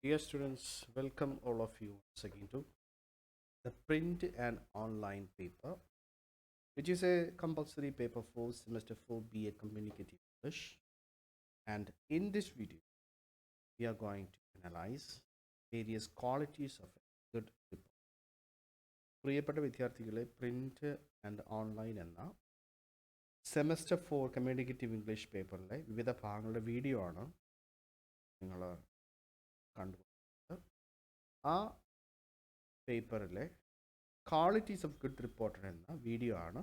Dear students, welcome all of you once again to the print and online paper, which is a compulsory paper for semester 4 BA Communicative English. And in this video, we are going to analyze various qualities of a good report. പ്രിയപ്പെട്ട വിദ്യാർത്ഥികളെ print and online എന്ന semester 4 communicative English പേപ്പറിലെ വിവിധ ഭാഗങ്ങളുടെ video ആണ് നിങ്ങൾ കണ്ടുകൊണ്ടിരിക്കുന്നത്. ആ പേപ്പറിലെ qualities of good reporter എന്ന വീഡിയോ ആണ്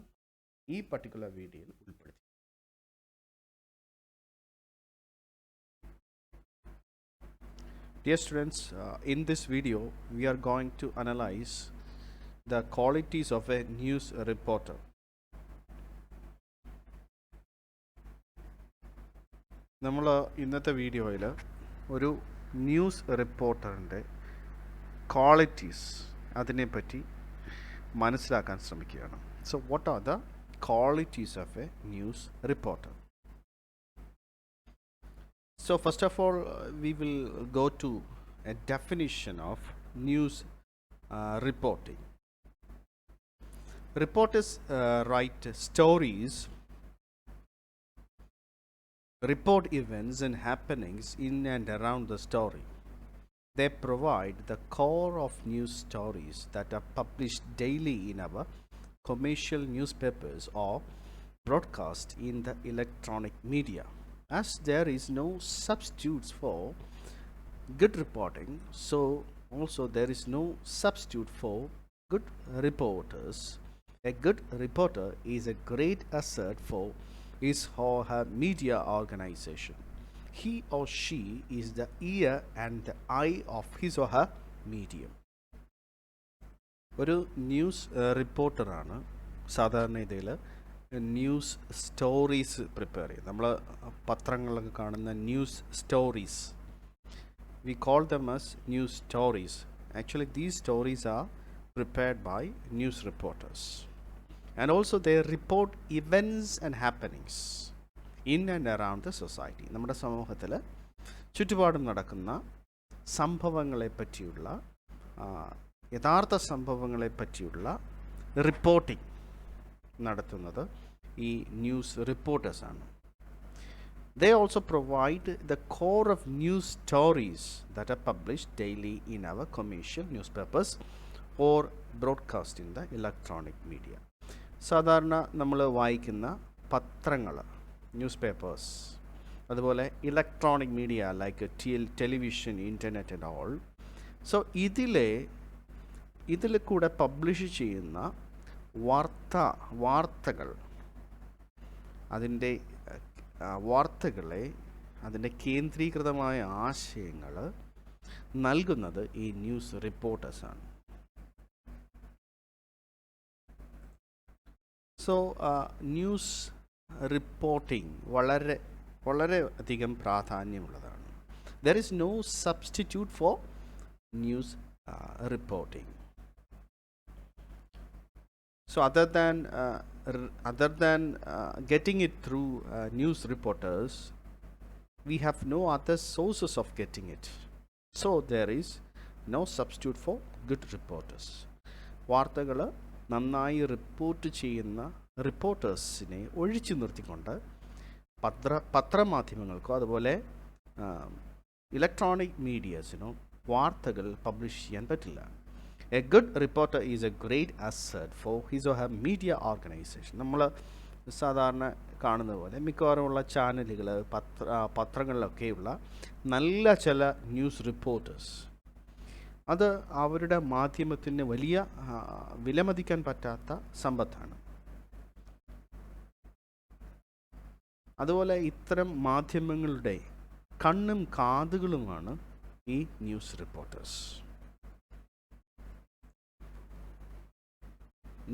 ഈ പർട്ടിക്കുലർ വീഡിയോയിൽ ഉൾപ്പെടുത്തി. Dear students, in this video we are going to analyze the qualities of a news reporter. നമ്മൾ ഇന്നത്തെ വീഡിയോയിൽ ഒരു ന്യൂസ് റിപ്പോർട്ടറിൻ്റെ ക്വാളിറ്റീസ് അതിനെപ്പറ്റി മനസ്സിലാക്കാൻ ശ്രമിക്കുകയാണ്. So what are the qualities of A news reporter? So first of all, we will go to a definition of news reporting. Reporters write stories, report events and happenings in and around the story. They provide the core of news stories that are published daily in our commercial newspapers or broadcast in the electronic media. As there is no substitutes for good reporting, so also there is no substitute for good reporters. A good reporter is a great asset for his or her media organization. He or she is the ear and the eye of his or her medium. ഒരു news റിപ്പോർട്ടറാണ് സാധാരണ ഇതിൽ news stories prepare ചെയ്യും. നമ്മൾ പത്രങ്ങളിലൊക്കെ കാണുന്ന news stories, we call them as news stories. Actually these stories are prepared by news reporters and also they report events and happenings in and around the society. നമ്മുടെ സമൂഹത്തിൽ ചുറ്റുപാടും നടക്കുന്ന സംഭവങ്ങളെ പറ്റിയുള്ള യഥാർത്ഥ സംഭവങ്ങളെ പറ്റിയുള്ള റിപ്പോർട്ടിംഗ് നടത്തുന്നത് ഈ news റിപ്പോർട്ടേഴ്സാണ്. They also provide the core of news stories that are published daily in our commercial newspapers or broadcast in the electronic media. സാധാരണ നമ്മൾ വായിക്കുന്ന പത്രങ്ങൾ, ന്യൂസ് പേപ്പേഴ്സ്, അതുപോലെ electronic media like television, internet and all. So ഇതിൽ കൂടെ publish ചെയ്യുന്ന വാർത്തകൾ, അതിൻ്റെ കേന്ദ്രീകൃതമായ ആശയങ്ങൾ നൽകുന്നത് ഈ ന്യൂസ് റിപ്പോർട്ടേഴ്സാണ്. സോ ന്യൂസ് റിപ്പോർട്ടിംഗ് വളരെ അധികം പ്രാധാന്യമുള്ളതാണ്. There is no substitute for news reporting. So other than getting it through news reporters, we have no other sources of getting it. So there is no substitute for good reporters. വാർത്തകൾ നന്നായി report ചെയ്യുന്ന റിപ്പോർട്ടേഴ്സിനെ ഒഴിച്ചു നിർത്തിക്കൊണ്ട് പത്രമാധ്യമങ്ങൾക്കോ അതുപോലെ electronic മീഡിയസിനോ വാർത്തകൾ publish ചെയ്യാൻ പറ്റില്ല. A good reporter is a great asset for his or her media organization. നമ്മൾ സാധാരണ കാണുന്ന പോലെ മിക്കവാറുമുള്ള ചാനലുകൾ, പത്രങ്ങളിലൊക്കെയുള്ള നല്ല ചില ന്യൂസ് റിപ്പോർട്ടേഴ്സ്, അത് അവരുടെ മാധ്യമത്തിന് വലിയ വിലമതിക്കാൻ പറ്റാത്ത സമ്പത്താണ്. അതുപോലെ ഇത്തരം മാധ്യമങ്ങളുടെ കണ്ണും കാതുകളുമാണ് ഈ news reporters.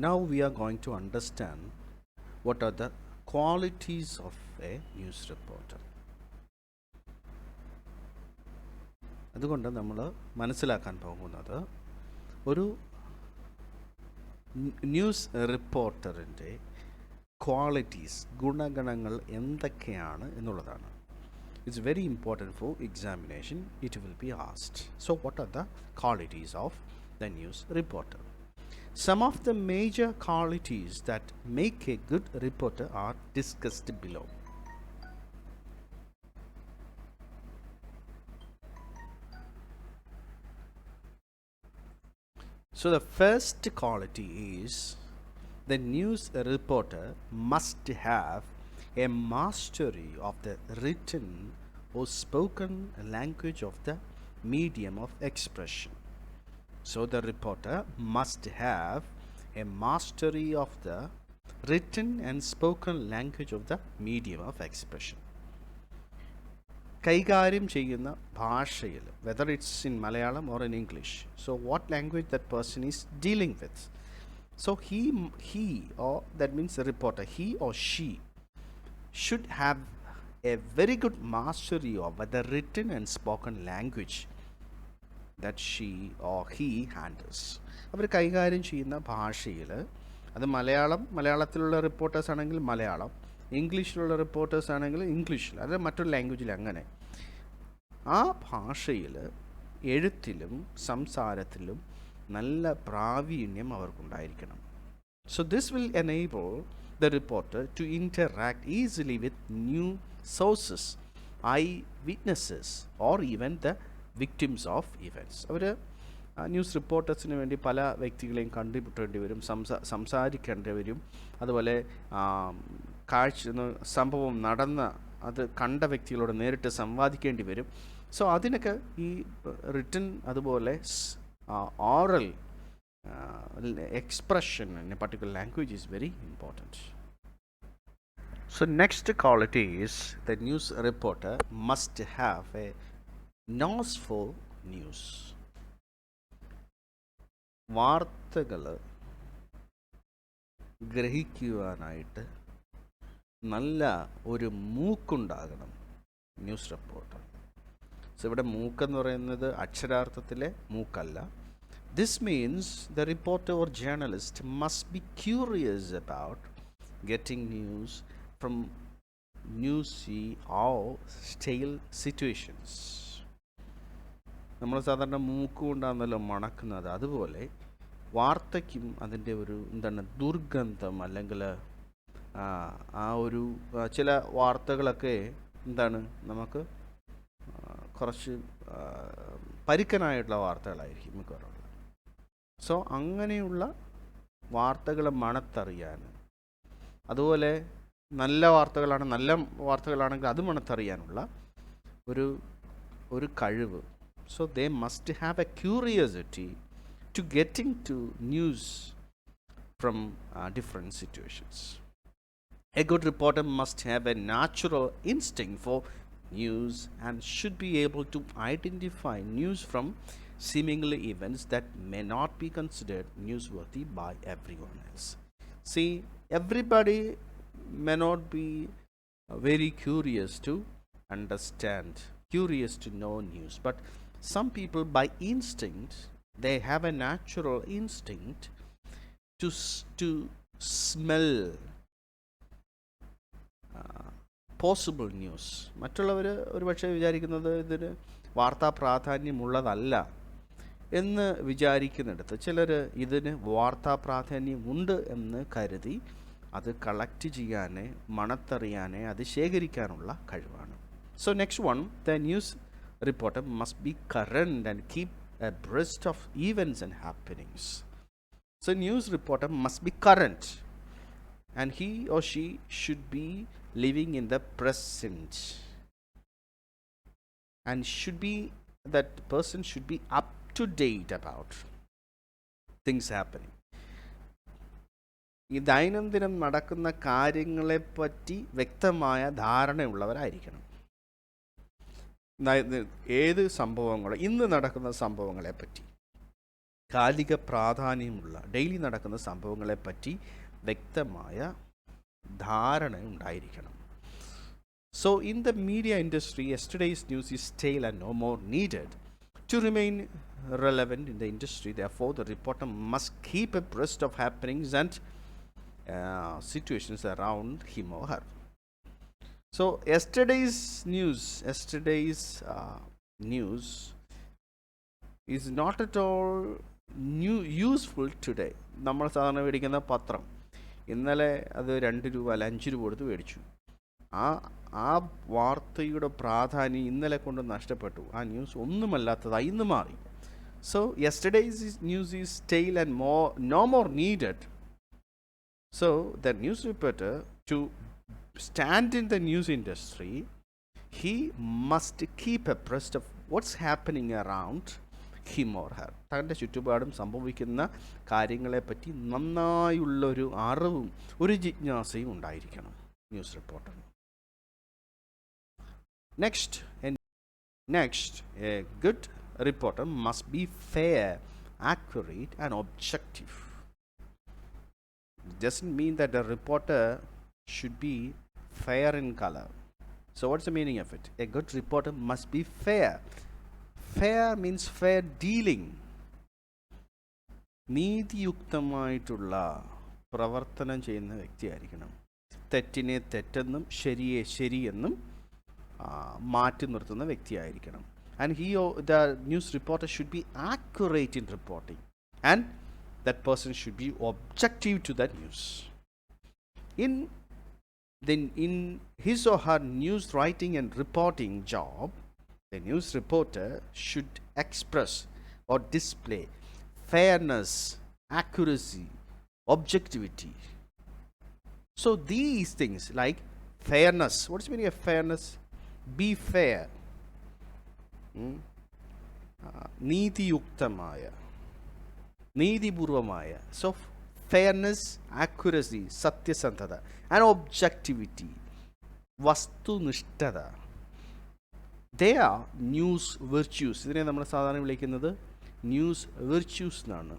Now we are going to understand what are the qualities of a news reporter. അതുകൊണ്ട് നമ്മൾ മനസ്സിലാക്കാൻ പോകുന്നത് ഒരു ന്യൂസ് റിപ്പോർട്ടറിൻ്റെ ക്വാളിറ്റീസ്, ഗുണഗണങ്ങൾ എന്തൊക്കെയാണ് എന്നുള്ളതാണ്. It's very important for examination. It will be asked. So, what are the qualities of the news reporter? Some of the major qualities that make a good reporter are discussed below. So, the first quality is the news reporter must have a mastery of the written or spoken language of the medium of expression. So, the reporter must have a mastery of the written and spoken language of the medium of expression. കൈകാര്യം ചെയ്യുന്ന ഭാഷയിൽ, whether it's in Malayalam or in English, so what language that person is dealing with. So he or that means the reporter, he or she should have a very good mastery of the written and spoken language that she or he handles. അവർ കൈകാര്യം ചെയ്യുന്ന ഭാഷയിൽ, അത് മലയാളത്തിലുള്ള reporters ആണെങ്കിൽ Malayalam, ഇംഗ്ലീഷിലുള്ള reporters ആണെങ്കിൽ ഇംഗ്ലീഷിൽ, അത് മറ്റൊരു ലാംഗ്വേജിൽ, അങ്ങനെ ആ ഭാഷയിൽ എഴുത്തിലും സംസാരത്തിലും നല്ല പ്രാവീണ്യം അവർക്കുണ്ടായിരിക്കണം. So this will enable the reporter to interact easily with new sources, eye witnesses, or even the victims of events. അവർ ന്യൂസ് റിപ്പോർട്ടേഴ്സിന് വേണ്ടി പല വ്യക്തികളെയും കണ്ടുമുട്ടേണ്ടി വരും, സംസാരിക്കേണ്ടി വരും, അതുപോലെ സംഭവം നടന്ന അത് കണ്ട വ്യക്തികളോട് നേരിട്ട് സംവാദിക്കേണ്ടി വരും. സോ അതിനൊക്കെ ഈ റിട്ടൺ അതുപോലെ oral expression in a particular language is very important. So next quality is the news reporter must have a nose for news. വാർത്തകൾ ഗ്രഹിക്കുവാനായിട്ട് നല്ല ഒരു മൂക്കുണ്ടാകണം ന്യൂസ് റിപ്പോർട്ടർ. സോ ഇവിടെ മൂക്കെന്ന് പറയുന്നത് അക്ഷരാർത്ഥത്തിലെ മൂക്കല്ല. This means the reporter or journalist must be curious about getting news from newsy or stale situations. നമ്മൾ സാധാരണ മൂക്ക് കൊണ്ടാണല്ലോ മണക്കുന്നത്, അതുപോലെ വാർത്തയ്ക്കും അതിൻ്റെ ഒരു ദുർഗന്ധം, അല്ലെങ്കിൽ ആ ഒരു ചില വാർത്തകളൊക്കെ നമുക്ക് കുറച്ച് പരുക്കനായിട്ടുള്ള വാർത്തകളായിരിക്കും മിക്കവാറും. സോ അങ്ങനെയുള്ള വാർത്തകൾ മണത്തറിയാൻ, അതുപോലെ നല്ല വാർത്തകളാണെങ്കിൽ അത് മണത്തറിയാനുള്ള ഒരു കഴിവ്. So they must have a curiosity to getting to news from different situations. A good reporter must have a natural instinct for news and should be able to identify news from seemingly events that may not be considered newsworthy by everyone else. See, everybody may not be very curious to understand, curious to know news, but some people by instinct, they have a natural instinct to smell possible news. മറ്റുള്ളവർ ഒരുപക്ഷെ വിചാരിക്കുന്നത് ഇതിന് വാർത്താ പ്രാധാന്യമുള്ളതല്ല എന്ന് വിചാരിക്കുന്നിടത്ത് ചിലർ ഇതിന് വാർത്താ പ്രാധാന്യമുണ്ട് എന്ന് കരുതി അത് കളക്ട് ചെയ്യാനേ, മണത്തറിയാനേ, അത് ശേഖരിക്കാനുള്ള കഴിവാണ്. So next one, the news reporter must be current and keep abreast of events and happenings. So news reporter must be current and he or she should be living in the present and that person should be up to date about things happening. ഈ ദൈനംദിനം നടക്കുന്ന കാര്യങ്ങളെപ്പറ്റി വ്യക്തമായ ധാരണയുള്ളവരായിരിക്കണം. ഏത് സംഭവങ്ങൾ, ഇന്ന് നടക്കുന്ന സംഭവങ്ങളെപ്പറ്റി, കാലിക പ്രാധാന്യമുള്ള ഡെയിലി നടക്കുന്ന സംഭവങ്ങളെപ്പറ്റി വ്യക്തമായ ധാരണ ഉണ്ടായിരിക്കണം. So in the media industry, yesterday's news is stale and no more needed. To remain relevant in the industry, therefore, the reporter must keep abreast of happenings and situations around him or her. So yesterday's news is not at all useful today. നമ്മൾ സാധാരണ മേടിക്കുന്ന പത്രം ഇന്നലെ അത് 2 രൂപ അല്ല 5 രൂപ കൊടുത്ത് മേടിച്ചു. ആ ആ വാർത്തയുടെ പ്രാധാന്യം ഇന്നലെ കൊണ്ട് നഷ്ടപ്പെട്ടു. ആ ന്യൂസ് ഒന്നുമല്ലാത്തതായി ഇന്ന് മാറി. So yesterday's news is stale and no more needed. So the news reporter, to stand in the news industry, he must keep abreast of what's happening around him or her. തൻ്റെ ചുറ്റുപാടും സംഭവിക്കുന്ന കാര്യങ്ങളെപ്പറ്റി നന്നായുള്ളൊരു അറിവും ഒരു ജിജ്ഞാസയും ഉണ്ടായിരിക്കണം news റിപ്പോർട്ടറിന്. Next, a good reporter must be fair, accurate, and objective. It doesn't mean that a reporter should be fair in color. So what's the meaning of it? A good reporter must be fair. Fair means fair dealing. നീതിയുക്തമായിട്ടുള്ള പ്രവർത്തനം ചെയ്യുന്ന വ്യക്തിയായിരിക്കണം. തെറ്റിനെ തെറ്റെന്നും ശരിയെ ശരിയെന്നും മാറ്റി നിർത്തുന്ന വ്യക്തിയായിരിക്കണം. And the news reporter should be accurate in reporting, and that person should be objective to that news. In his or her news writing and reporting job, the news reporter should express or display fairness, accuracy, objectivity. So these things like fairness. What's the meaning of fairness? Be fair. നീതിയുക്തമായ, നീതിപൂർവമായ. So fairness, accuracy, സത്യസന്ധത, and objectivity, വസ്തുനിഷ്ഠത. They are news virtues. ഇതിനെ നമ്മൾ സാധാരണ വിളിക്കുന്നത് news virtues എന്നാണ്.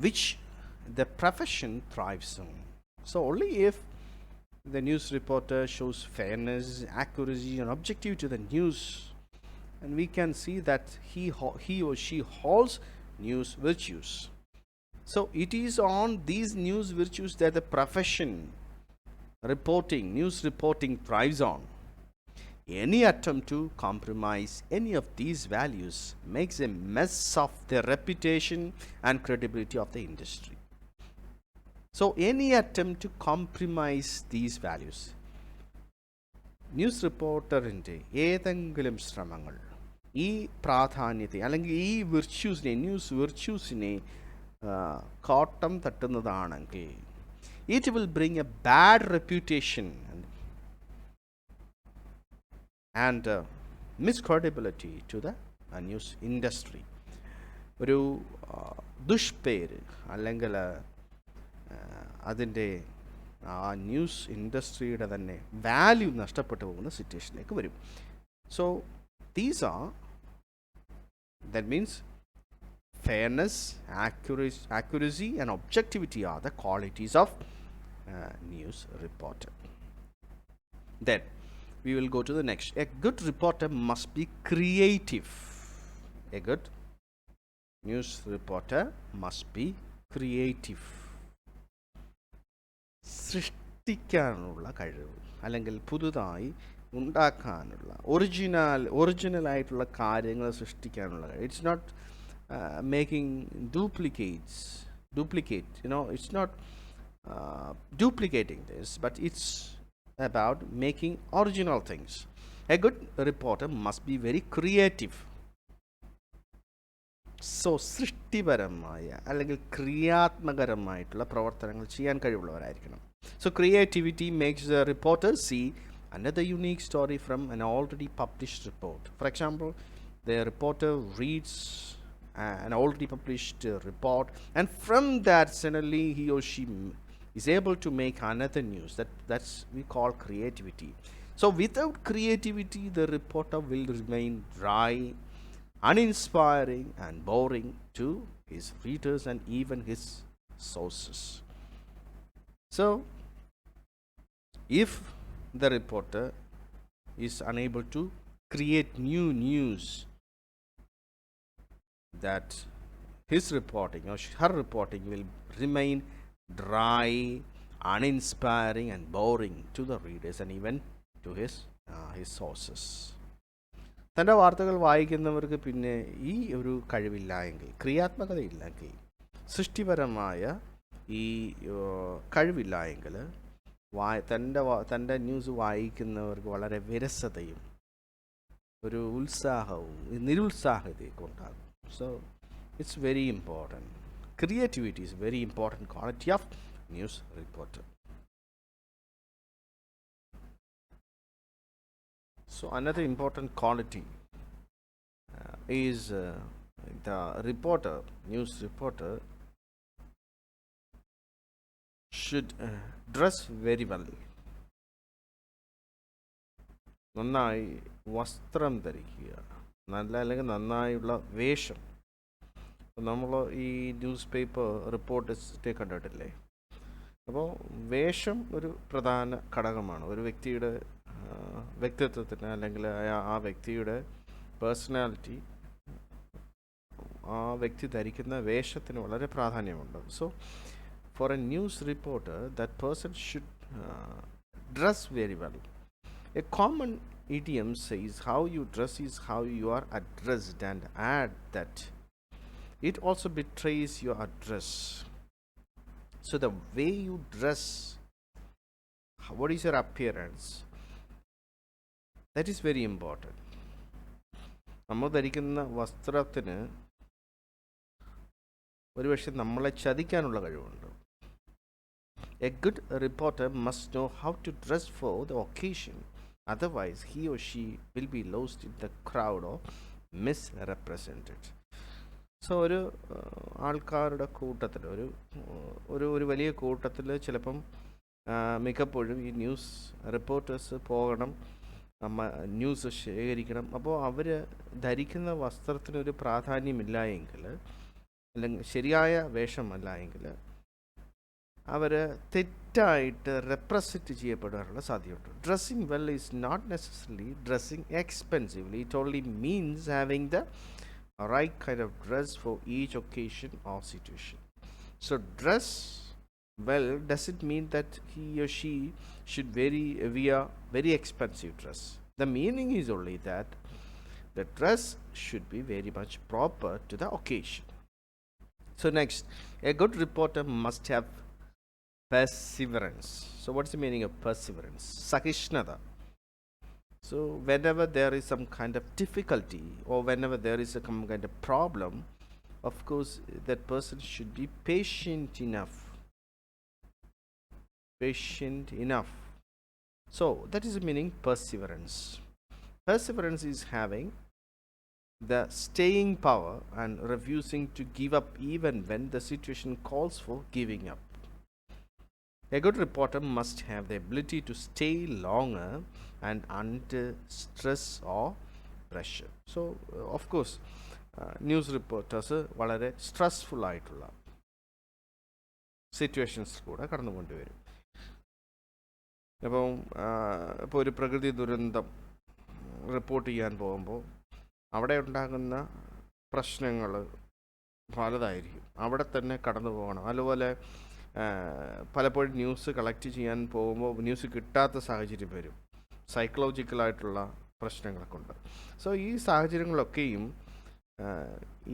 Which the profession thrives on. So only if the news reporter shows fairness, accuracy, and objectivity to the news, and we can see that he or she holds news virtues. So it is on these news virtues that the profession news reporting thrives on. Any attempt to compromise any of these values makes a mess of the reputation and credibility of the industry. So any attempt to compromise these values, news റിപ്പോർട്ടറിൻ്റെ ഏതെങ്കിലും ശ്രമങ്ങൾ ഈ പ്രാധാന്യത്തെ അല്ലെങ്കിൽ ഈ news വിർച്യൂസിനെ കോട്ടം തട്ടുന്നതാണെങ്കിൽ, it will bring a bad reputation and miscredibility to the news industry. ഒരു ദുഷ്പേര് അല്ലെങ്കിൽ അതിൻ്റെ ആ ന്യൂസ് ഇൻഡസ്ട്രിയുടെ തന്നെ വാല്യൂ നഷ്ടപ്പെട്ടു പോകുന്ന സിറ്റുവേഷനിലേക്ക് വരും. So that means fairness, accuracy and objectivity are the qualities of news reporter. Then we will go to the next. A good reporter must be creative. A good news reporter must be creative. സൃഷ്ടിക്കാനുള്ള കഴിവ് അല്ലെങ്കിൽ പുതുതായി ഉണ്ടാക്കാനുള്ള ഒറിജിനലായിട്ടുള്ള കാര്യങ്ങൾ സൃഷ്ടിക്കാനുള്ള കഴിവ്. It's not making duplicate, it's not duplicating this, but it's about making original things. A good reporter must be very creative. So സൃഷ്ടിപരമായ അല്ലെങ്കിൽ ക്രിയാത്മകരമായിട്ടുള്ള പ്രവർത്തനങ്ങൾ ചെയ്യാൻ കഴിവുള്ളവരായിരിക്കണം. So creativity makes the reporter see another unique story from an already published report. For example, the reporter reads an already published report, and from that suddenly he or she is able to make another news. That's we call creativity. So without creativity, the reporter will remain dry, uninspiring and boring to his readers and even his sources. So if the reporter is unable to create new news, that his reporting or her reporting will remain dry, uninspiring and boring to the readers and even to his sources. തൻ്റെ വാർത്തകൾ വായിക്കുന്നവർക്ക് പിന്നെ ഈ ഒരു കഴിവില്ല എങ്കിൽ, ക്രിയാത്മകതയില്ലെങ്കിൽ, സൃഷ്ടിപരമായ ഈ കഴിവില്ല എങ്കിൽ തൻ്റെ ന്യൂസ് വായിക്കുന്നവർക്ക് വളരെ വിരസതയും ഒരു ഉത്സാഹവും നിരുത്സാഹതയൊക്കെ ഉണ്ടാകും. So it's very important. Creativity is a very important quality of news reporter. So another important quality is the reporter, news reporter should dress very well. നന്നായി വസ്ത്രം ധരിക്കുക, അല്ലെങ്കിൽ നന്നായുള്ള വേഷം. നമ്മൾ ഈ ന്യൂസ് പേപ്പർ റിപ്പോർട്ടേഴ്സിനെ കണ്ടിട്ടില്ലേ? അപ്പോൾ വേഷം ഒരു പ്രധാന ഘടകമാണ് ഒരു വ്യക്തിയുടെ വ്യക്തിത്വത്തിന്, അല്ലെങ്കിൽ ആ വ്യക്തിയുടെ പേഴ്സണാലിറ്റി, ആ വ്യക്തി ധരിക്കുന്ന വേഷത്തിന് വളരെ പ്രാധാന്യമുണ്ട്. So for a news reporter that person should dress very well. A common idiom says how you dress is how you are addressed, and add that it also betrays your address. So the way you dress, what is your appearance, that is very important. നമ്മൾ ധരിക്കുന്ന വസ്ത്രത്തിന് ഒരുപക്ഷെ നമ്മളെ ചതിക്കാനുള്ള കഴിവുണ്ട്. A good reporter must know how to dress for the occasion. Otherwise, he or she will be lost in the crowd or misrepresented. So ഒരു ആൾക്കാരുടെ കൂട്ടത്തിൽ, ഒരു വലിയ കൂട്ടത്തിൽ ചിലപ്പം മിക്കപ്പോഴും ഈ ന്യൂസ് റിപ്പോർട്ടേഴ്സ് പോകണം, ന്യൂസ് ശേഖരിക്കണം. അപ്പോൾ അവർ ധരിക്കുന്ന വസ്ത്രത്തിനൊരു പ്രാധാന്യമില്ല എങ്കിൽ, അല്ലെങ്കിൽ ശരിയായ വേഷമല്ല എങ്കിൽ, അവർ തെറ്റായിട്ട് റെപ്രസെൻറ്റ് ചെയ്യപ്പെടാനുള്ള സാധ്യതയുണ്ട്. Dressing well is not necessarily dressing expensively. It only means having the right kind of dress for each occasion or situation. So dress well doesn't mean that he or she should wear very expensive dress. The meaning is only that the dress should be very much proper to the occasion. So next, a good reporter must have perseverance. So what's the meaning of perseverance? Sahishnata. So whenever there is some kind of difficulty, or whenever there is some kind of problem, of course that person should be patient enough. So that is the meaning perseverance. Perseverance is having the staying power and refusing to give up even when the situation calls for giving up. A good reporter must have the ability to stay longer and under stress or pressure. So of course news reporters വളരെ stressful ആയിട്ടുള്ള situations കൂടെ കടന്നുകൊണ്ട് വരും. ഇപ്പോൾ ഒരു പ്രകൃതി ദുരന്തം report ചെയ്യാൻ പോകുമ്പോൾ അവിടെ ഉണ്ടാകുന്ന പ്രശ്നങ്ങൾ പലതായിരിക്കും. അവിടെ തന്നെ കടന്നു പോകണം. അതുപോലെ പലപ്പോഴും ന്യൂസ് കളക്ട് ചെയ്യാൻ പോകുമ്പോൾ ന്യൂസ് കിട്ടാത്ത സാഹചര്യം വരും. സൈക്കോളജിക്കലായിട്ടുള്ള പ്രശ്നങ്ങളൊക്കെ ഉണ്ട്. സോ ഈ സാഹചര്യങ്ങളൊക്കെയും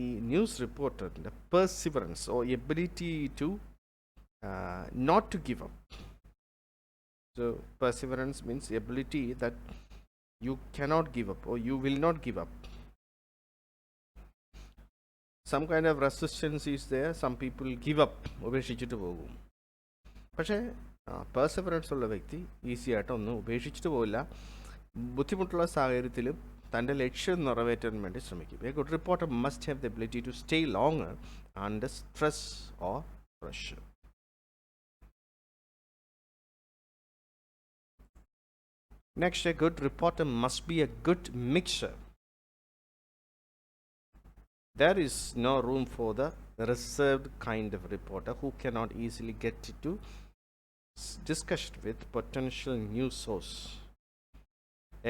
ഈ ന്യൂസ് റിപ്പോർട്ടറിൻ്റെ perseverance or ability to not to give up. So perseverance means ability that you cannot give up or you will not give up. Some kind of resistance is there. Some people give up, ഉപേക്ഷിച്ചിട്ട് പോകും. പക്ഷേ perseverance ഉള്ള വ്യക്തി easy ആയിട്ടൊന്നും ഉപേക്ഷിച്ചിട്ട് പോകില്ല. ബുദ്ധിമുട്ടുള്ള സാഹചര്യത്തിലും തൻ്റെ ലക്ഷ്യം നിറവേറ്റാൻ വേണ്ടി ശ്രമിക്കും. A good reporter must have the ability to stay longer under stress or pressure. Next, a good reporter must be a good mixer. There is no room for the reserved kind of reporter who cannot easily get into discussion with potential news source.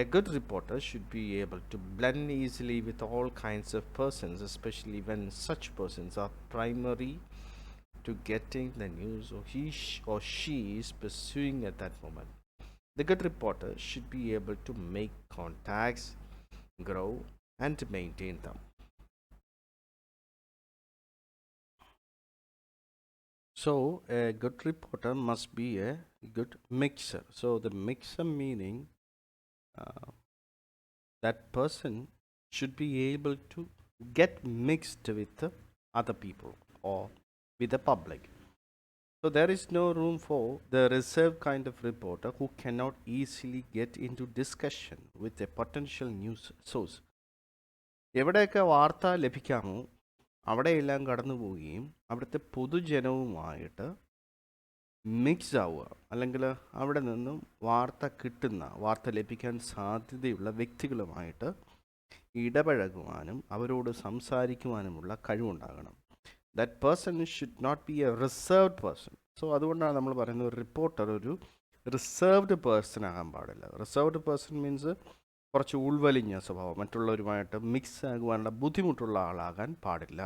A good reporter should be able to blend easily with all kinds of persons, especially when such persons are primary to getting the news or or she is pursuing at that moment. The good reporter should be able to make contacts, grow, and maintain them. So, a good reporter must be a good mixer. So, the mixer meaning uh, that person should be able to get mixed with the other people or with the public. So there is no room for the reserved kind of reporter who cannot easily get into discussion with a potential news source. എവിടെയൊക്കെ വാർത്ത ലഭിക്കാമോ അവിടെയെല്ലാം കടന്നു പോവുകയും അവിടുത്തെ പൊതുജനവുമായിട്ട് mix ആവുക, അല്ലെങ്കിൽ അവിടെ നിന്നും വാർത്ത ലഭിക്കാൻ സാധ്യതയുള്ള വ്യക്തികളുമായിട്ട് ഇടപഴകുവാനും അവരോട് സംസാരിക്കുവാനുമുള്ള കഴിവുണ്ടാകണം. That person should not be a reserved person. So അതുകൊണ്ടാണ് നമ്മൾ പറയുന്നത് റിപ്പോർട്ടർ ഒരു റിസർവ്ഡ് പേഴ്സൺ ആകാൻ പാടില്ല. റിസർവ്ഡ് പേഴ്സൺ മീൻസ് കുറച്ച് ഉൾവലിഞ്ഞ സ്വഭാവം, മറ്റുള്ളവരുമായിട്ട് മിക്സ് ആകുവാനുള്ള ബുദ്ധിമുട്ടുള്ള ആളാകാൻ പാടില്ല.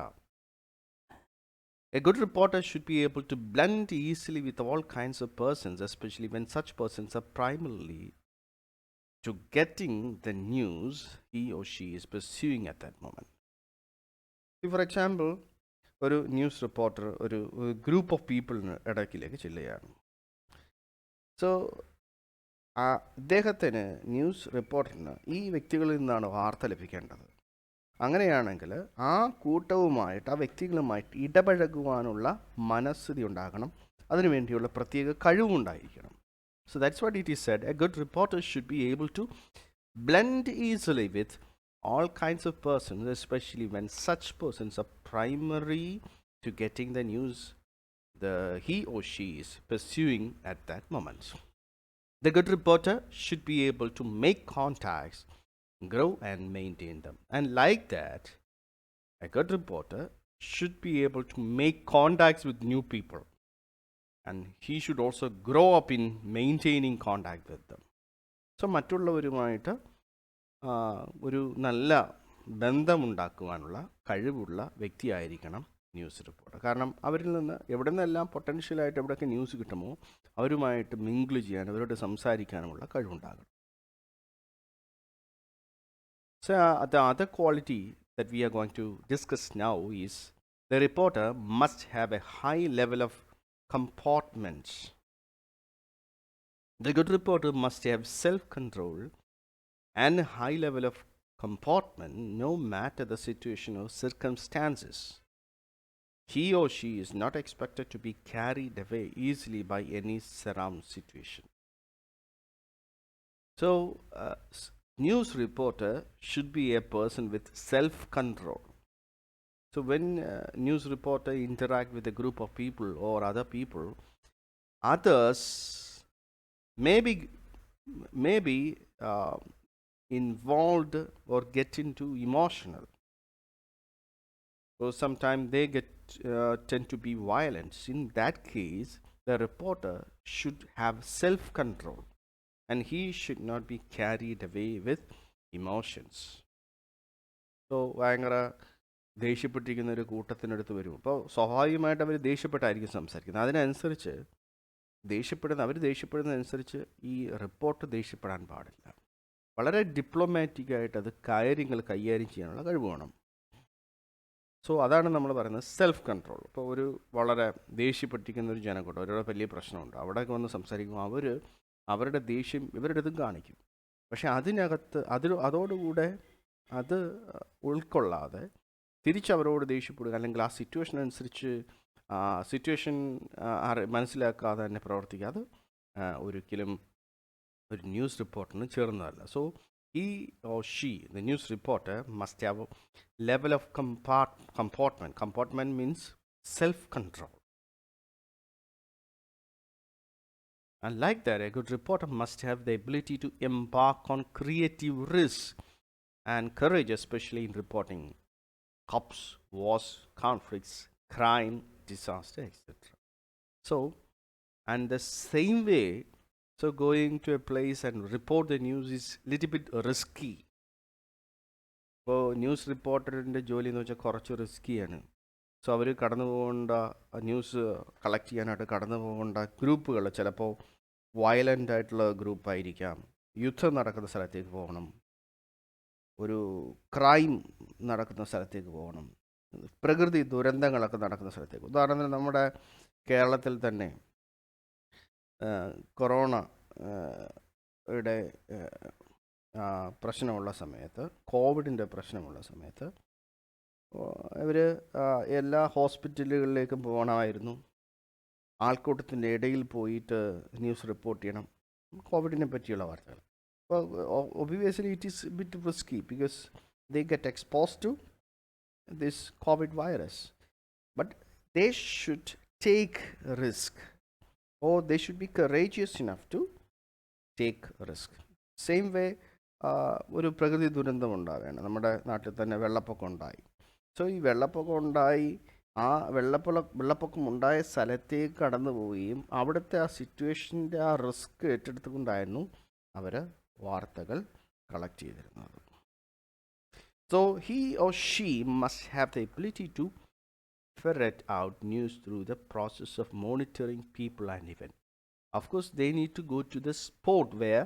A good reporter should be able to blend easily with all kinds of persons, especially when such persons are primarily to getting the news he or she is pursuing at that moment. For example, ഒരു news reporter ഒരു group of പീപ്പിളിന് ഇടയ്ക്കിലേക്ക് ചെല്ലുകയാണ്. So അദ്ദേഹത്തിന് news റിപ്പോർട്ടറിന് ഈ വ്യക്തികളിൽ നിന്നാണ് വാർത്ത ലഭിക്കേണ്ടത്. അങ്ങനെയാണെങ്കിൽ ആ കൂട്ടവുമായിട്ട് ആ വ്യക്തികളുമായിട്ട് ഇടപഴകുവാനുള്ള മനസ്ഥിതി ഉണ്ടാകണം, അതിനുവേണ്ടിയുള്ള പ്രത്യേക കഴിവുണ്ടായിരിക്കണം. So that's what it is said. A good reporter should be able to blend easily with all kinds of persons, especially when such persons are primary to getting the news he or she is pursuing at that moment. The good reporter should be able to make contacts, grow and maintain them. And like that, a good reporter should be able to make contacts with new people. And he should also grow up in maintaining contact with them. So മറ്റുള്ളവരുമായിട്ട് ഒരു നല്ല ബന്ധമുണ്ടാക്കുവാനുള്ള കഴിവുള്ള വ്യക്തിയായിരിക്കണം news reporter. കാരണം അവരിൽ നിന്ന് എവിടെ നിന്നെല്ലാം പൊട്ടൻഷ്യലായിട്ട് എവിടെയൊക്കെ ന്യൂസ് കിട്ടുമോ അവരുമായിട്ട് മിങ്കിൾ ചെയ്യാനും അവരോട് സംസാരിക്കാനുമുള്ള കഴിവുണ്ടാകണം. So the other quality that we are going to discuss now is the reporter must have a high level of comportment. The good reporter must have self-control and a high level of comportment no matter the situation or circumstances. He or she is not expected to be carried away easily by any surround situation. So, news reporter should be a person with self-control. So when news reporter interact with a group of people or other people, others may be involved or get into emotional. So sometimes they tend to be violent. In that case, the reporter should have self-control and he should not be carried away with emotions. So ഭയങ്കര ദേഷ്യപ്പെട്ടിരിക്കുന്ന ഒരു കൂട്ടത്തിനടുത്ത് വരും. അപ്പോൾ സ്വാഭാവികമായിട്ട് അവർ ദേഷ്യപ്പെട്ടായിരിക്കും സംസാരിക്കുന്നത്. അതിനനുസരിച്ച് അവർ ദേഷ്യപ്പെടുന്നതനുസരിച്ച് ഈ report ദേഷ്യപ്പെടാൻ പാടില്ല. വളരെ ഡിപ്ലോമാറ്റിക്കായിട്ട് അത് കാര്യങ്ങൾ കൈകാര്യം ചെയ്യാനുള്ള കഴിവ് വേണം. സോ അതാണ് നമ്മൾ പറയുന്നത് സെൽഫ് കൺട്രോൾ. ഇപ്പോൾ ഒരു വളരെ ദേഷ്യപ്പെട്ടിരിക്കുന്ന ഒരു ജനക്കൂട്ടം, അവരുടെ വലിയ പ്രശ്നമുണ്ട്, അവിടെയൊക്കെ വന്ന് സംസാരിക്കുമ്പോൾ അവരുടെ ദേഷ്യം ഇവരുടെ ഇതും കാണിക്കും. പക്ഷെ അതോടുകൂടെ അത് ഉൾക്കൊള്ളാതെ തിരിച്ചവരോട് ദേഷ്യപ്പെടുക, അല്ലെങ്കിൽ ആ സിറ്റുവേഷൻ അനുസരിച്ച് സിറ്റുവേഷൻ മനസ്സിലാക്കാതെ തന്നെ പ്രവർത്തിക്കുക, അത് ഒരിക്കലും ഒരു ന്യൂസ് റിപ്പോർട്ടറിന് ചേർന്നതല്ല. So he or she, the news reporter, must have a level of comportment. Comportment means self-control. And like that, a good reporter must have the ability to embark on creative risk and courage, especially in reporting cops, wars, conflicts, crime, disaster, etc. So, and the same way, so going to a place and report the news is little bit risky. ഇപ്പോൾ news റിപ്പോർട്ടറിൻ്റെ ജോലി എന്ന് വെച്ചാൽ കുറച്ച് റിസ്ക്കിയാണ്. So അവർ കടന്നു പോകേണ്ട news collect ചെയ്യാനായിട്ട് കടന്നു പോകേണ്ട ഗ്രൂപ്പുകൾ ചിലപ്പോൾ വയലൻ്റ് ആയിട്ടുള്ള ഗ്രൂപ്പായിരിക്കാം. യുദ്ധം നടക്കുന്ന സ്ഥലത്തേക്ക് പോകണം, ഒരു ക്രൈം നടക്കുന്ന സ്ഥലത്തേക്ക് പോകണം, പ്രകൃതി ദുരന്തങ്ങളൊക്കെ നടക്കുന്ന സ്ഥലത്തേക്ക്. ഉദാഹരണത്തിന് നമ്മുടെ കേരളത്തിൽ തന്നെ കൊറോണ യുടെ പ്രശ്നമുള്ള സമയത്ത്, കോവിഡിൻ്റെ പ്രശ്നമുള്ള സമയത്ത് ഇവർ എല്ലാ ഹോസ്പിറ്റലുകളിലേക്കും പോകണമായിരുന്നു. ആൾക്കൂട്ടത്തിൻ്റെ ഇടയിൽ പോയിട്ട് ന്യൂസ് റിപ്പോർട്ട് ചെയ്യണം കോവിഡിനെ പറ്റിയുള്ള വാർത്തകൾ. അപ്പോൾ obviously it is bit risky because they get exposed to this COVID virus. But they should take risk, or they should be courageous enough to take risk. Same way, ഒരു പ്രകൃതി ദുരന്തം ഉണ്ടാവുകയാണ്. നമ്മുടെ നാട്ടിൽ തന്നെ വെള്ളപ്പൊക്കം ഉണ്ടായി. സോ ഈ വെള്ളപ്പൊക്കം ഉണ്ടായി, ആ വെള്ളപ്പൊക്കം ഉണ്ടായ സ്ഥലത്തേക്ക് കടന്നു പോവുകയും അവിടുത്തെ ആ സിറ്റുവേഷൻ്റെ ആ റിസ്ക് ഏറ്റെടുത്തുകൊണ്ടായിരുന്നു അവർ വാർത്തകൾ കളക്ട് ചെയ്തിരുന്നത്. So he or she must have the ability to ferret out news through the process of monitoring people and event. Of course, they need to go to the spot where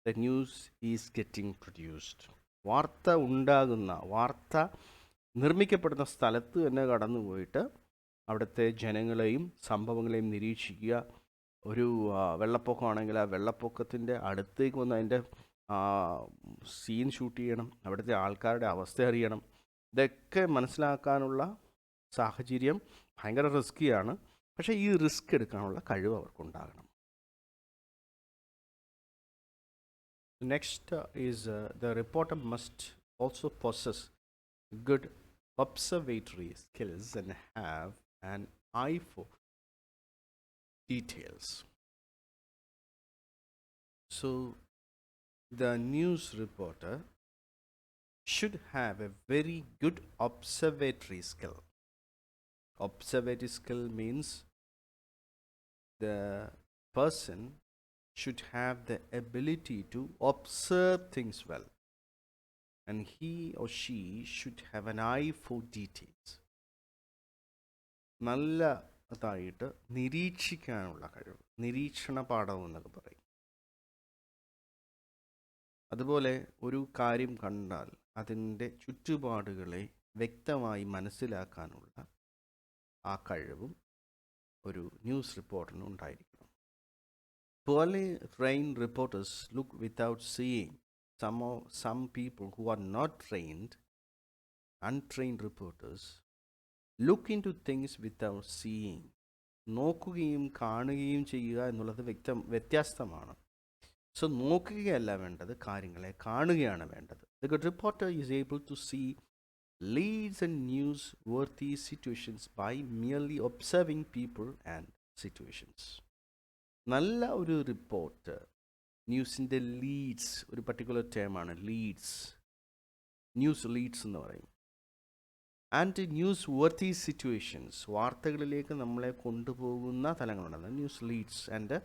the news is getting produced. വാർത്ത ഉണ്ടാകുന്ന, വാർത്ത നിർമ്മിക്കപ്പെടുന്ന സ്ഥലത്ത് തന്നെ കടന്നു പോയിട്ട് അവിടുത്തെ ജനങ്ങളെയും സംഭവങ്ങളെയും നിരീക്ഷിക്കുക. ഒരു വെള്ളപ്പൊക്കമാണെങ്കിൽ ആ വെള്ളപ്പൊക്കത്തിൻ്റെ അടുത്തേക്ക് വന്ന് അതിൻ്റെ സീൻ ഷൂട്ട് ചെയ്യണം, അവിടുത്തെ ആൾക്കാരുടെ അവസ്ഥ അറിയണം. ഇതൊക്കെ മനസ്സിലാക്കാനുള്ള സാഹചര്യം ഭയങ്കര റിസ്ക്കിയാണ്. പക്ഷേ ഈ റിസ്ക് എടുക്കാനുള്ള കഴിവ് അവർക്കുണ്ടാകണം. Next is the reporter must also possess good observatory skills and have an eye for details. So the news reporter should have a very good observatory skill. Observatory skill means the person should have the ability to observe things well, and he or she should have an eye for details. നല്ലതായിട്ട് നിരീക്ഷിക്കാനുള്ള കഴിവ്, നിരീക്ഷണ പാഠം എന്നൊക്കെ പറയും. അതുപോലെ ഒരു കാര്യം കണ്ടാൽ അതിൻ്റെ ചുറ്റുപാടുകളെ വ്യക്തമായി മനസ്സിലാക്കാനുള്ള ആ കഴിവും ഒരു ന്യൂസ് റിപ്പോർട്ടറിന് ഉണ്ടായിരിക്കണം. Poorly trained reporters look without seeing. Some people who are not trained, untrained reporters, look into things without seeing. നോക്കുകയും കാണുകയും ചെയ്യുക എന്നുള്ളത് വ്യത്യസ്തമാണ്. സോ നോക്കുകയല്ല വേണ്ടത്, കാര്യങ്ങളെ കാണുകയാണ് വേണ്ടത്. The good reporter is able to see leads and newsworthy situations by merely observing people and situations. നല്ല ഒരു റിപ്പോർട്ട് ന്യൂസിൻ്റെ ലീഡ്സ്, ഒരു പർട്ടിക്കുലർ ടേമാണ് ലീഡ്സ്, ന്യൂസ് ലീഡ്സ് എന്ന് പറയും. ആൻഡ് ന്യൂസ് വർത്തി സിറ്റുവേഷൻസ്, വാർത്തകളിലേക്ക് നമ്മളെ കൊണ്ടുപോകുന്ന തലങ്ങളുണ്ട്, news leads. And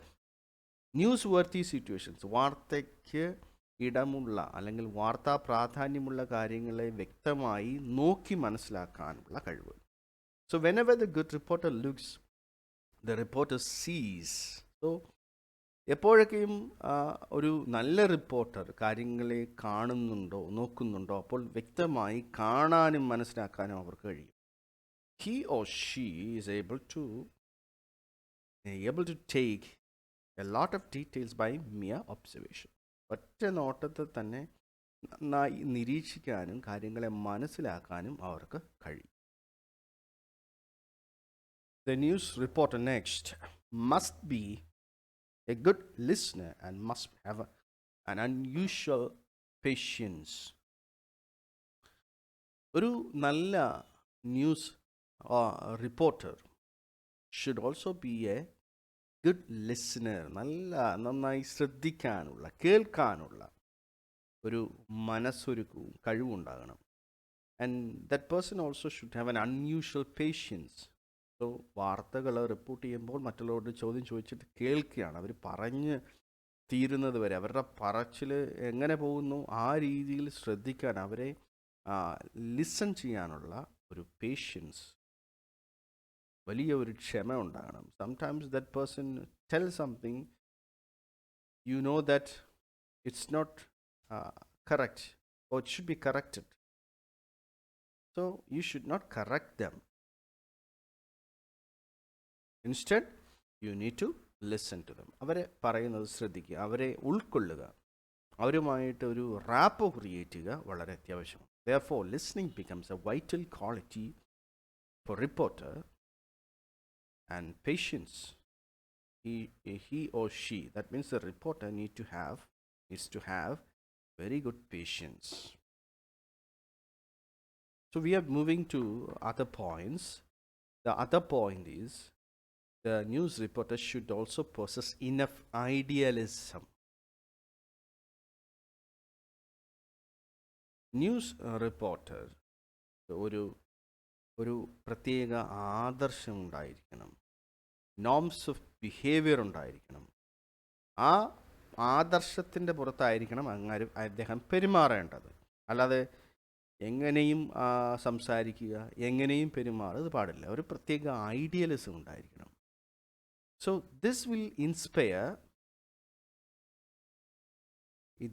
newsworthy situations, വാർത്തയ്ക്ക് ഇടമുള്ള അല്ലെങ്കിൽ വാർത്താ പ്രാധാന്യമുള്ള കാര്യങ്ങളെ വ്യക്തമായി നോക്കി മനസ്സിലാക്കാനുള്ള കഴിവ്. So whenever the good reporter looks, the reporter സീസ്. സോ എപ്പോഴൊക്കെയും ഒരു നല്ല റിപ്പോർട്ടർ കാര്യങ്ങളെ കാണുന്നുണ്ടോ, നോക്കുന്നുണ്ടോ, അപ്പോൾ വ്യക്തമായി കാണാനും മനസ്സിലാക്കാനും അവർക്ക് കഴിയും. He or she is able to take a lot of details by mere observation. ഒറ്റ നോട്ടത്തിൽ തന്നെ നന്നായി നിരീക്ഷിക്കാനും കാര്യങ്ങളെ മനസ്സിലാക്കാനും അവർക്ക് കഴിയും. The news reporter next must be a good listener and must have an unusual patience. ഒരു നല്ല news reporter should also be a good listener. നന്നായി ശ്രദ്ധിക്കാനുള്ള, കേൾക്കാനുള്ള ഒരു മനസ്സൊരുക്കവും കഴിവുണ്ടാകണം. And that person also should have an unusual patience. So വാർത്തകൾ report ചെയ്യുമ്പോൾ മറ്റുള്ളവരോട് ചോദ്യം ചോദിച്ചിട്ട് കേൾക്കുകയാണ്. അവർ പറഞ്ഞ് തീരുന്നത് വരെ, അവരുടെ പറച്ചിൽ എങ്ങനെ പോകുന്നു ആ രീതിയിൽ ശ്രദ്ധിക്കാൻ, അവരെ ലിസൺ ചെയ്യാനുള്ള ഒരു പേഷ്യൻസ് വലിയ ഒരു ക്ഷമ ഉണ്ടാകണം. Sometimes that person tell something, you know that it's not correct, or it should be corrected. So you should not correct them. Instead, you need to listen to them. അവരെ പറയുന്നത് ശ്രദ്ധിക്കുക, അവരെ ഉൾക്കൊള്ളുക, അവരുമായിട്ട് ഒരു റാപ്പോ ക്രിയേറ്റ് ചെയ്യുക വളരെ അത്യാവശ്യമാണ്. Therefore, listening becomes a vital quality for reporter, and patience. He or she, that means the reporter needs to have very good patience. So we are moving to other points. The other point is the news reporter should also possess enough idealism. News reporter ഒരു പ്രത്യേക ആദർശം ഉണ്ടായിരിക്കണം, norms of behaviour ഉണ്ടായിരിക്കണം. ആ ആദർശത്തിൻ്റെ പുറത്തായിരിക്കണം അദ്ദേഹം പെരുമാറേണ്ടത്. അല്ലാതെ എങ്ങനെയും സംസാരിക്കുക, എങ്ങനെയും പെരുമാറുക പാടില്ല. ഒരു പ്രത്യേക ഐഡിയലിസം ഉണ്ടായിരിക്കണം. So this will inspire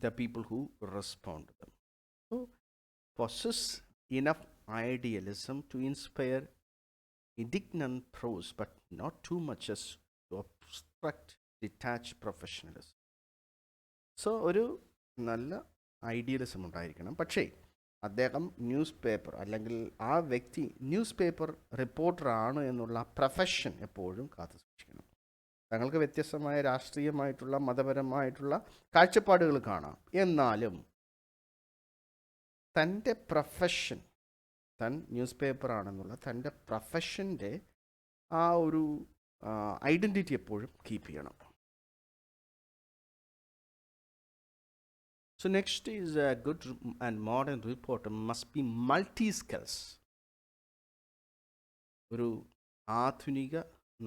the people who respond to them. So possess enough idealism to inspire indignant prose, but not too much as to obstruct detached professionalism. So ഒരു നല്ല ഐഡിയലിസം ഉണ്ടായിരിക്കണം. പക്ഷേ അദ്ദേഹം ന്യൂസ് പേപ്പർ, അല്ലെങ്കിൽ ആ വ്യക്തി news paper റിപ്പോർട്ടറാണ് എന്നുള്ള profession എപ്പോഴും കാത്തു സൂക്ഷിക്കണം. തങ്ങൾക്ക് വ്യത്യസ്തമായ രാഷ്ട്രീയമായിട്ടുള്ള മതപരമായിട്ടുള്ള കാഴ്ചപ്പാടുകൾ കാണാം. എന്നാലും തൻ്റെ പ്രൊഫഷൻ, താൻ ന്യൂസ് പേപ്പറാണെന്നുള്ള തൻ്റെ പ്രൊഫഷൻ്റെ ആ ഒരു ഐഡൻറ്റിറ്റി എപ്പോഴും കീപ്പ് ചെയ്യണം. So next is a good and modern reporter must be multi-skills. ഒരു ആധുനിക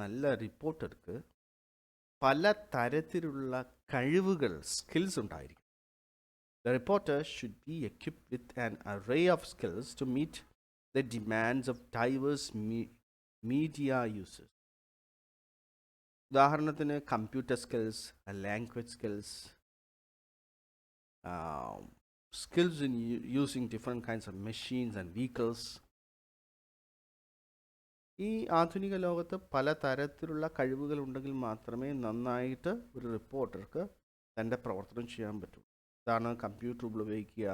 നല്ല റിപ്പോർട്ടർക്ക് പല തരത്തിലുള്ള കഴിവുകൾ, സ്കിൽസ് ഉണ്ടായിരിക്കും. The reporter should be equipped with an array of skills to meet the demands of diverse media users. ഉദാഹരണത്തിന് computer skills, language skills, skills in using different kinds of machines and vehicles. ഈ ആധുനിക ലോകത്ത് പല തരത്തിലുള്ള കഴിവുകൾ ഉണ്ടെങ്കിൽ മാത്രമേ നന്നായിട്ട് ഒരു റിപ്പോർട്ടർക്ക് തൻ്റെ പ്രവർത്തനം ചെയ്യാൻ പറ്റൂ. ഇതാണ് കമ്പ്യൂട്ടർ ഉപയോഗിക്കുക,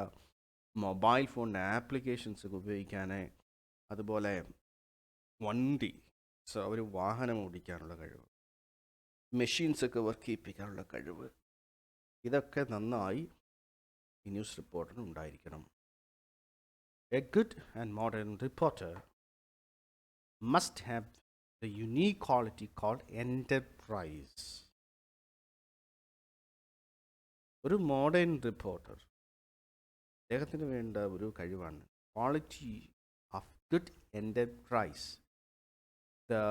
മൊബൈൽ ഫോൺ ആപ്ലിക്കേഷൻസ് ഉപയോഗിക്കാൻ, അതുപോലെ വണ്ടി, ഒരു വാഹനം ഓടിക്കാനുള്ള കഴിവ്, മെഷീൻസൊക്കെ വർക്ക് ചെയ്യിപ്പിക്കാനുള്ള കഴിവ്, ഇതൊക്കെ നന്നായി ഈ ന്യൂസ് റിപ്പോർട്ടറിന് ഉണ്ടായിരിക്കണം. A good and modern reporter must have the unique quality called enterprise. ഒരു മോഡേൺ റിപ്പോർട്ടർ, അദ്ദേഹത്തിന് വേണ്ട ഒരു കഴിവാണ് quality of good enterprise. The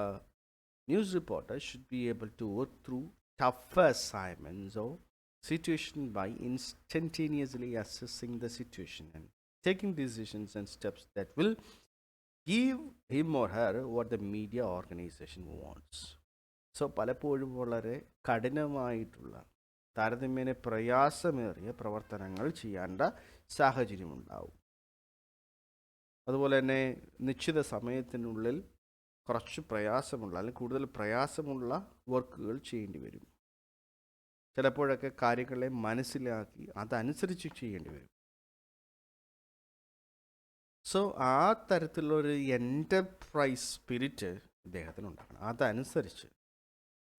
news reporter should be able to work through tougher assignments or situation by instantaneously assessing the situation and taking decisions and steps that will give him or her what the media organization wants. So പലപ്പോഴും വളരെ കഠിനമായിട്ടുള്ള, താരതമ്യേന പ്രയാസമേറിയ പ്രവർത്തനങ്ങൾ ചെയ്യേണ്ട സാഹചര്യമുണ്ടാവും. അതുപോലെ തന്നെ നിശ്ചിത സമയത്തിനുള്ളിൽ കുറച്ച് പ്രയാസമുള്ള, അല്ലെങ്കിൽ കൂടുതൽ പ്രയാസമുള്ള വർക്കുകൾ ചെയ്യേണ്ടി വരും. ചിലപ്പോഴൊക്കെ കാര്യങ്ങളെ മനസ്സിലാക്കി അതനുസരിച്ച് ചെയ്യേണ്ടി വരും. സോ ആ തരത്തിലുള്ളൊരു എൻ്റർപ്രൈസ് സ്പിരിറ്റ് ഇദ്ദേഹത്തിന് ഉണ്ടാക്കണം. അതനുസരിച്ച്,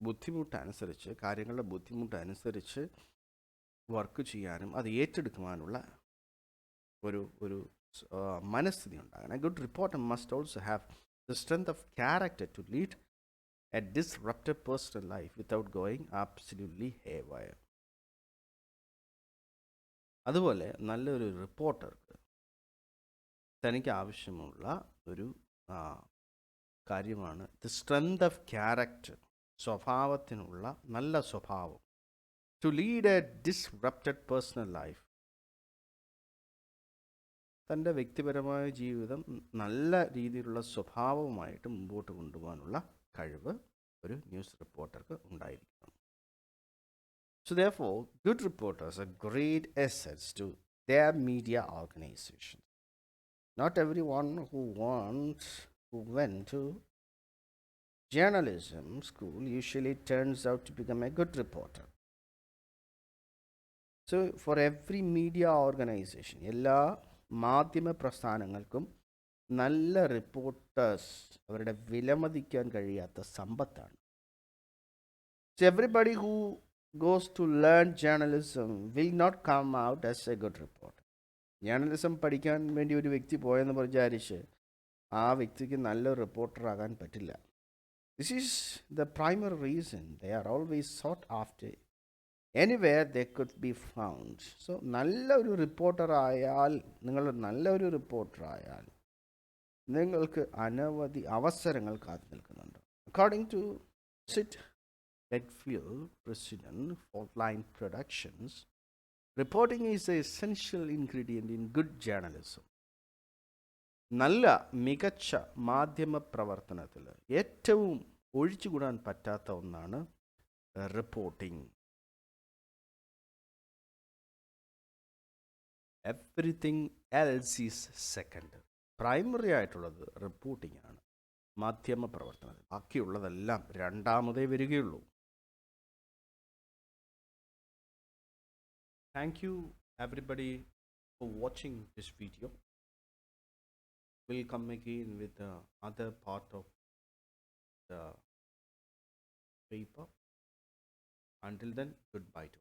ബുദ്ധിമുട്ടനുസരിച്ച്, കാര്യങ്ങളുടെ ബുദ്ധിമുട്ടനുസരിച്ച് വർക്ക് ചെയ്യാനും അത് ഏറ്റെടുക്കുവാനുള്ള ഒരു മനസ്ഥിതി ഉണ്ടാകണം. A good reporter must also have the strength of character to lead a disrupted personal life without going absolutely haywire. അതുപോലെ നല്ലൊരു റിപ്പോർട്ടർക്ക് തനിക്ക് ആവശ്യമുള്ള ഒരു കാര്യമാണ് ദി സ്ട്രെങ്ത് ഓഫ് ക്യാരക്ടർ, സ്വഭാവത്തിനുള്ള നല്ല സ്വഭാവം. To lead a disrupted personal life തൻ്റെ വ്യക്തിപരമായ ജീവിതം നല്ല രീതിയിലുള്ള സ്വഭാവമായിട്ട് മുമ്പോട്ട് കൊണ്ടുപോകാനുള്ള കഴിവ് ഒരു ന്യൂസ് റിപ്പോർട്ടർക്ക് ഉണ്ടായിരിക്കണം. So therefore, good reporters are great assets to their media organization. Not everyone who went to journalism school usually turns out to become a good reporter. So for every media organization, എല്ലാ മാധ്യമ പ്രസ്ഥാനങ്ങൾക്കും നല്ല reporters അവരുടെ വിലമതിക്കാൻ കഴിയാത്ത സമ്പത്താണ്. So everybody who goes to learn journalism will not come out as a good reporter. Journalism പഠിക്കാൻ വേണ്ടി ഒരു വ്യക്തി പോയെന്ന് വിചാരിച്ച് ആ വ്യക്തിക്ക് നല്ലൊരു റിപ്പോർട്ടർ ആകാൻ പറ്റില്ല. This is the primary reason they are always sought after anywhere they could be found. So നല്ലൊരു റിപ്പോർട്ടറായാൽ നിങ്ങൾക്ക് അനവധി അവസരങ്ങൾ കാത്തു നിൽക്കുന്നുണ്ട്. According to Sid Redfield, President, Faultline Productions, reporting is an essential ingredient in good journalism. നല്ല മികച്ച മാധ്യമ പ്രവർത്തനത്തിൽ ഏറ്റവും ഒഴിച്ചുകൂടാൻ പറ്റാത്ത ഒന്നാണ് reporting. Everything else is second. Primary ആയിട്ടുള്ളത് റിപ്പോർട്ടിംഗ് ആണ് മാധ്യമ പ്രവർത്തനത്തിൽ. ബാക്കിയുള്ളതെല്ലാം രണ്ടാമതേ വരികയുള്ളൂ. Thank you everybody for watching this video. We'll come again with the other part of the paper. Until then, goodbye to